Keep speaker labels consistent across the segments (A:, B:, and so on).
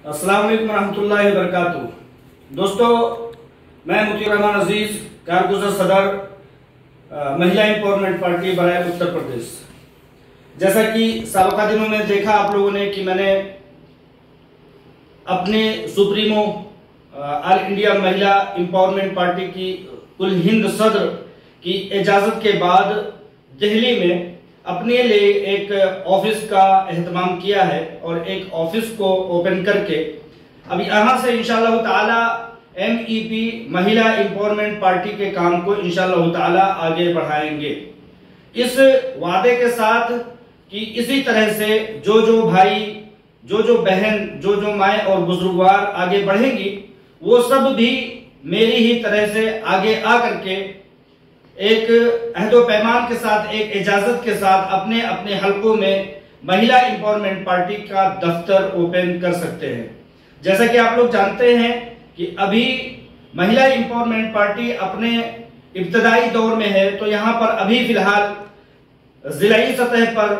A: अस्सलाम वालेकुम रहमतुल्लाहि व बरकातुहू। दोस्तों, मैं मुतीउर रहमान अजीज, कारगुज़र सदर महिला एम्पावरमेंट पार्टी बराए उत्तर प्रदेश। जैसा कि साबिक़ा दिनों में देखा आप लोगों ने कि मैंने अपने सुप्रीमो ऑल इंडिया महिला एम्पावरमेंट पार्टी की कुल हिंद सदर की इजाज़त के बाद दिल्ली में अपने लिए एक ऑफिस का एहतमाम किया है और एक ऑफिस को ओपन करके अब यहाँ से इंशाअल्लाह ताला MEP महिला एम्पावरमेंट पार्टी के काम को इंशाअल्लाह ताला आगे बढ़ाएंगे, इस वादे के साथ कि इसी तरह से जो भाई, जो बहन, जो माएँ और बुजुर्गवार आगे बढ़ेंगी, वो सब भी मेरी ही तरह से आगे आ करके एक अहदो पैमान के साथ, एक इजाजत के साथ अपने अपने हलकों में महिला एम्पावरमेंट पार्टी का दफ्तर ओपन कर सकते हैं। जैसा कि आप लोग जानते हैं कि अभी महिला एम्पावरमेंट पार्टी अपने इब्तदाई दौर में है, तो यहाँ पर अभी फिलहाल जिलाई सतह पर,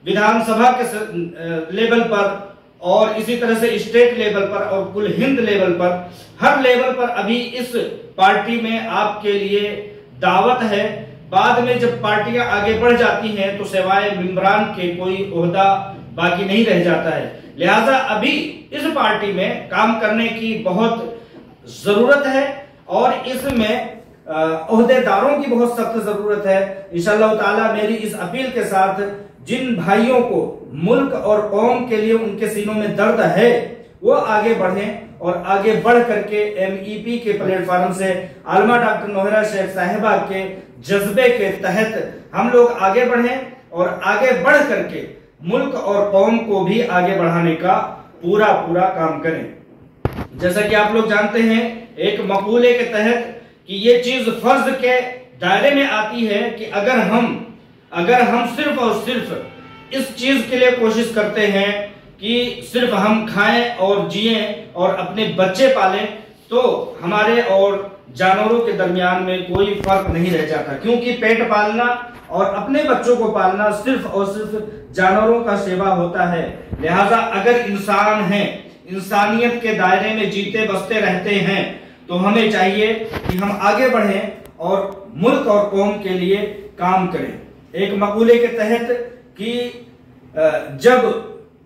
A: विधानसभा के लेवल पर और इसी तरह से स्टेट लेवल पर और कुल हिंद लेवल पर, हर लेवल पर अभी इस पार्टी में आपके लिए दावत है। बाद में जब पार्टियां आगे बढ़ जाती हैं तो सिवाय मेंबरान के कोई ओहदा बाकी नहीं रह जाता है। लिहाजा अभी इस पार्टी में काम करने की बहुत जरूरत है और इसमें ओहदेदारों की बहुत सख्त जरूरत है। इंशाअल्लाह ताला मेरी इस अपील के साथ जिन भाइयों को मुल्क और कौम के लिए उनके सीनों में दर्द है वो आगे बढ़ें और आगे बढ़ करके MEP के प्लेटफॉर्म से आलमा डॉक्टर नोहरा शेख साहिबा के जज्बे के तहत हम लोग आगे बढ़ें और आगे बढ़ करके मुल्क और कौम को भी आगे बढ़ाने का पूरा काम करें। जैसा कि आप लोग जानते हैं, एक मकूले के तहत कि ये चीज फर्ज के दायरे में आती है कि अगर हम सिर्फ और सिर्फ इस चीज के लिए कोशिश करते हैं कि सिर्फ हम खाएं और जिएं और अपने बच्चे पालें, तो हमारे और जानवरों के दरमियान में कोई फर्क नहीं रह जाता, क्योंकि पेट पालना और अपने बच्चों को पालना सिर्फ और सिर्फ जानवरों का सेवा होता है। लिहाजा अगर इंसान हैं, इंसानियत के दायरे में जीते बसते रहते हैं, तो हमें चाहिए कि हम आगे बढ़ें और मुल्क और कौम के लिए काम करें। एक मकूले के तहत कि जब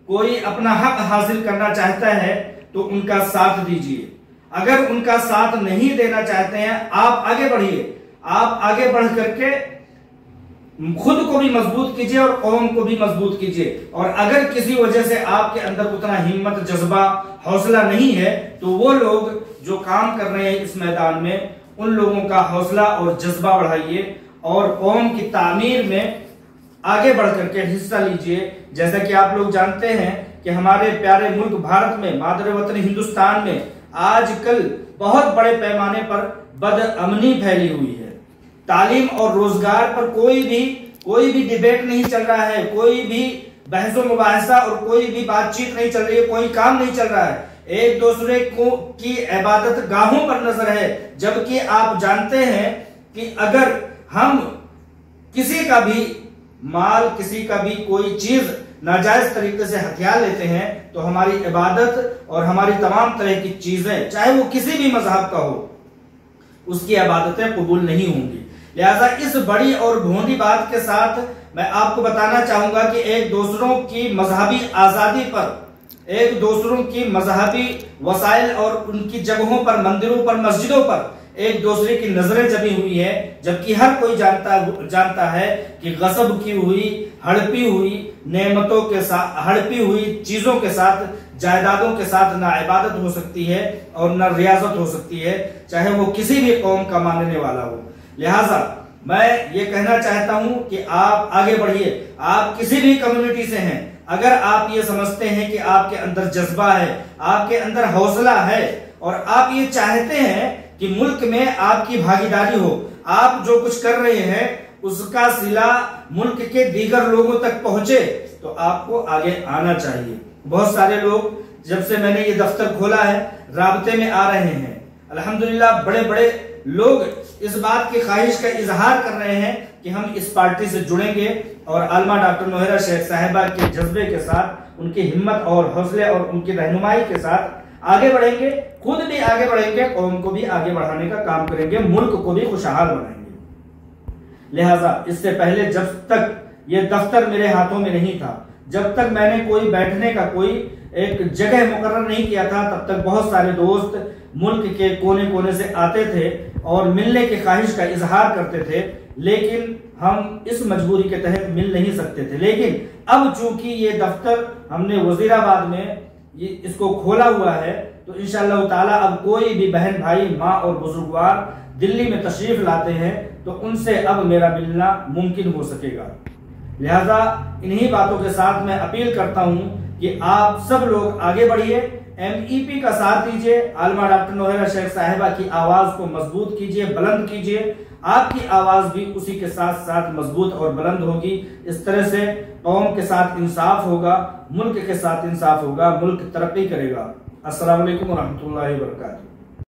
A: कोई अपना हक हासिल करना चाहता है तो उनका साथ दीजिए, अगर उनका साथ नहीं देना चाहते हैं आप आगे बढ़िए, आप आगे बढ़ करके खुद को भी मजबूत कीजिए और कौम को भी मजबूत कीजिए। और अगर किसी वजह से आपके अंदर उतना हिम्मत, जज्बा, हौसला नहीं है, तो वो लोग जो काम कर रहे हैं इस मैदान में, उन लोगों का हौसला और जज्बा बढ़ाइए और कौम की तामीर में आगे बढ़ करके हिस्सा लीजिए। जैसा कि आप लोग जानते हैं कि हमारे प्यारे मुल्क भारत में, मादर वतन हिंदुस्तान में आजकल बहुत बड़े पैमाने पर बदअमनी फैली हुई है। तालीम और रोजगार पर कोई भी डिबेट नहीं चल रहा है, कोई भी बहसो मुबाहिसा और कोई भी बातचीत नहीं चल रही है, कोई काम नहीं चल रहा है। एक दूसरे को की इबादत गाहों पर नजर है, जबकि आप जानते हैं कि अगर हम किसी का भी माल, किसी का भी कोई चीज नाजायज तरीके से हथियार लेते हैं तो हमारी इबादत और हमारी तमाम तरह की चीजें, चाहे वो किसी भी मजहब का हो, उसकी इबादतें कबूल नहीं होंगी। लिहाजा इस बड़ी और भोंदी बात के साथ मैं आपको बताना चाहूंगा कि एक दूसरों की मजहबी आजादी पर, एक दूसरों की मजहबी वसाइल और उनकी जगहों पर, मंदिरों पर, मस्जिदों पर एक दूसरे की नजरें जमी हुई है, जबकि हर कोई जानता है कि गसब की हुई, हड़पी हुई नेमतों के साथ, हड़पी हुई चीजों के साथ, जायदादों के साथ ना इबादत हो सकती है और ना रियाजत हो सकती है, चाहे वो किसी भी कौम का मानने वाला हो। लिहाजा मैं ये कहना चाहता हूं कि आप आगे बढ़िए। आप किसी भी कम्युनिटी से हैं, अगर आप ये समझते हैं कि आपके अंदर जज्बा है, आपके अंदर हौसला है और आप ये चाहते हैं कि मुल्क में आपकी भागीदारी हो, आप जो कुछ कर रहे हैं उसका सिला मुल्क के दीगर लोगों तक पहुंचे, तो आपको आगे आना चाहिए। बहुत सारे लोग जब से मैंने ये दफ्तर खोला है राबते में आ रहे हैं। अल्हम्दुलिल्लाह बड़े बड़े लोग इस बात की ख्वाहिश का इजहार कर रहे हैं कि हम इस पार्टी से जुड़ेंगे और आलमा डॉक्टर नोहरा शेख साहिबा के जज्बे के साथ उनकी हिम्मत और हौसले और उनकी रहनुमाई के साथ आगे बढ़ेंगे, खुद भी आगे बढ़ेंगे, कौम को भी आगे बढ़ाने का काम करेंगे, मुल्क को भी खुशहाल बनाएंगे। लिहाजा इससे पहले जब तक ये दफ्तर मेरे हाथों में नहीं था, जब तक मैंने कोई बैठने का कोई एक जगह मुकर्रर नहीं किया था, तब तक बहुत सारे दोस्त मुल्क के कोने कोने से आते थे और मिलने की ख्वाहिश का इजहार करते थे, लेकिन हम इस मजबूरी के तहत मिल नहीं सकते थे। लेकिन अब चूंकि ये दफ्तर हमने वजीराबाद में इसको खोला हुआ है, तो इंशाअल्लाह ताला अब कोई भी बहन भाई, माँ और बुजुर्गवार दिल्ली में तशरीफ लाते हैं तो उनसे अब मेरा मिलना मुमकिन हो सकेगा। लिहाजा इन्हीं बातों के साथ मैं अपील करता हूं कि आप सब लोग आगे बढ़िए, MEP का साथ दीजिए, आलमा डॉक्टर नौहरा शेख साहिबा की आवाज को मजबूत कीजिए, बुलंद कीजिए। आपकी आवाज भी उसी के साथ साथ मजबूत और बुलंद होगी। इस तरह से कौम के साथ इंसाफ होगा, मुल्क के साथ इंसाफ होगा, मुल्क तरक्की करेगा। अस्सलाम वालेकुम व रहमतुल्लाहि व बरकातहू।